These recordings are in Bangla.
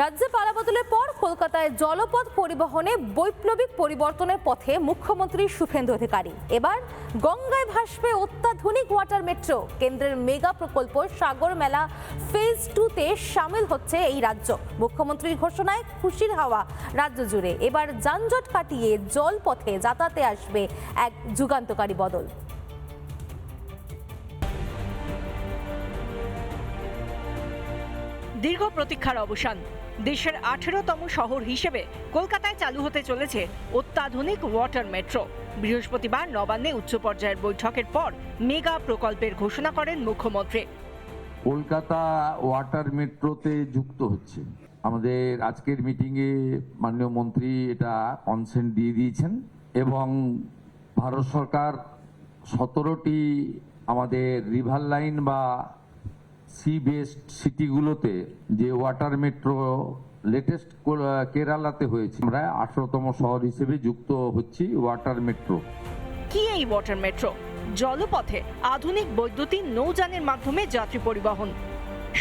রাজ্যে পালাবদলের পর কলকাতায় জলপথ পরিবহনে বৈপ্লবিক পরিবর্তনের পথে মুখ্যমন্ত্রী শুভেন্দু অধিকারী। এবার গঙ্গায় ভাসবে অত্যাধুনিক ওয়াটার মেট্রো। কেন্দ্রের মেগা প্রকল্প সাগর মেলা ফেজ 2-তে সামিল হচ্ছে এই রাজ্য। মুখ্যমন্ত্রীর ঘোষণায় খুশির হাওয়া রাজ্য জুড়ে। এবার যানজট কাটিয়ে জলপথে যাতায়াতে আসবে এক যুগান্তকারী বদল। দীর্ঘ প্রতীক্ষার অবসান। দেশের 18তম শহর হিসেবে কলকাতায় চালু হতে চলেছে অত্যাধুনিক ওয়াটার মেট্রো। বৃহস্পতিবার নবান্নে উচ্চ পর্যায়ের বৈঠকের পর মেগা প্রকল্পের ঘোষণা করেন মুখ্যমন্ত্রী। কলকাতা ওয়াটার মেট্রোতে যুক্ত হচ্ছে। আমাদের আজকের মিটিংয়ে মাননীয় মন্ত্রী এটা কনসেন্ট দিয়ে দিয়েছেন এবং ভারত সরকার 17টি আমাদের রিভার লাইন বা সি বেসড সিটিগুলোতে যে ওয়াটার মেট্রো লেটেস্ট কেরালাতে হয়েছে, আমরা 18তম শহর হিসেবে যুক্ত হচ্ছি ওয়াটার মেট্রো। কি এই ওয়াটার মেট্রো? জলপথে আধুনিক বৈদ্যুতিক নৌযানের মাধ্যমে যাত্রী পরিবহন।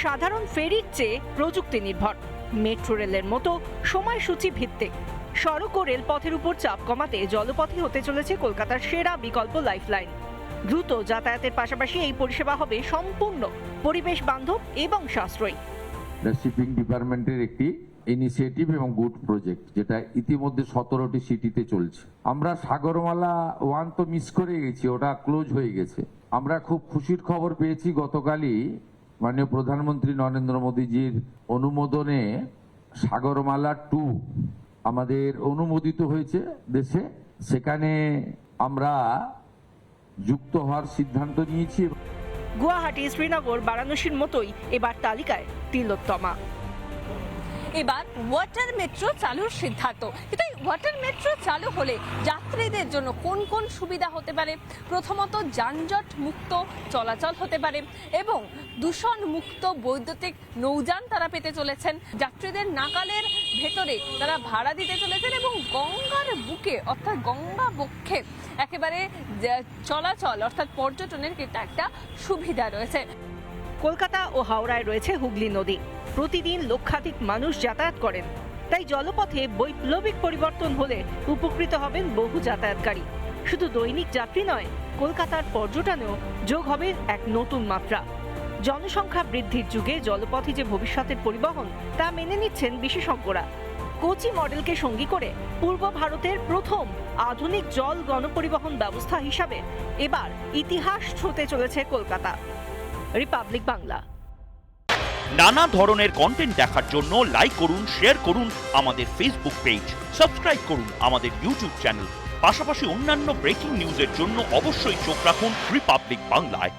সাধারণ ফেরির চেয়ে প্রযুক্তি নির্ভর, মেট্রো রেলের মতো সময়সূচি ভিত্তিক। সড়ক ও রেলপথের উপর চাপ কমাতে জলপথে হতে চলেছে কলকাতার সেরা বিকল্প লাইফলাইন। দ্রুত যাতায়াতের পাশাপাশি এই পরিষেবা হবে সম্পূর্ণ পরিবেশ বান্ধব এবং সাশ্রয়ী। শিপিং ডিপার্টমেন্টের একটি ইনিশিয়েটিভ এবং গুড প্রজেক্ট, যেটা ইতিমধ্যে 17টি সিটিতে চলছে। আমরা সাগরমালা 1 তো মিস করে গেছি, ওটা ক্লোজ হয়ে গেছে। আমরা খুব খুশির খবর পেয়েছি গতকালই মাননীয় প্রধানমন্ত্রী নরেন্দ্র মোদীজির অনুমোদনে সাগরমালা 2 আমাদের অনুমোদিত হয়েছে দেশে। সেখানে আমরা যুক্ত হওয়ার সিদ্ধান্ত নিয়েছি। গুয়াহাটি, শ্রীনগর, বারাণসীর মতোই এবার তালিকায় তিলোত্তমা। এবার ওয়াটার মেট্রো চালুর সিদ্ধান্ত। কিন্তু এই ওয়াটার মেট্রো চালু হলে যাত্রীদের জন্য কোন কোন সুবিধা হতে পারে? প্রথমত, যানজট মুক্ত চলাচল হতে পারে এবং দূষণ মুক্ত বৈদ্যুতিক নৌযান তারা পেতে চলেছেন। যাত্রীদের নাগালের ভেতরে তারা ভাড়া দিতে চলেছেন এবং গঙ্গার বুকে অর্থাৎ গঙ্গা বক্ষে একেবারে চলাচল অর্থাৎ পর্যটনের কিন্তু একটা সুবিধা রয়েছে। কলকাতা ও হাওড়ায় রয়েছে হুগলি নদী। প্রতিদিন লক্ষাধিক মানুষ যাতায়াত করেন। তাই জলপথে বৈপ্লবিক পরিবর্তন হলে উপকৃত হবেন বহু যাতায়াতকারী। শুধু দৈনিক যাত্রী নয়, কলকাতার পর্যটনেও যোগ হবে এক নতুন মাত্রা। জনসংখ্যা বৃদ্ধির যুগে জলপথে যে ভবিষ্যতের পরিবহন, তা মেনে নিচ্ছেন বিশেষজ্ঞরা। কোচি মডেলকে সঙ্গী করে পূর্ব ভারতের প্রথম আধুনিক জল গণপরিবহন ব্যবস্থা হিসাবে এবার ইতিহাস ছুঁতে চলেছে কলকাতা। রিপাবলিক বাংলা। নানা ধরনের কন্টেন্ট দেখার জন্য লাইক করুন, শেয়ার করুন আমাদের ফেসবুক পেজ, সাবস্ক্রাইব করুন আমাদের ইউটিউব চ্যানেল। পাশাপাশি অন্যান্য ব্রেকিং নিউজের জন্য অবশ্যই চোখ রাখুন রিপাবলিক বাংলায়।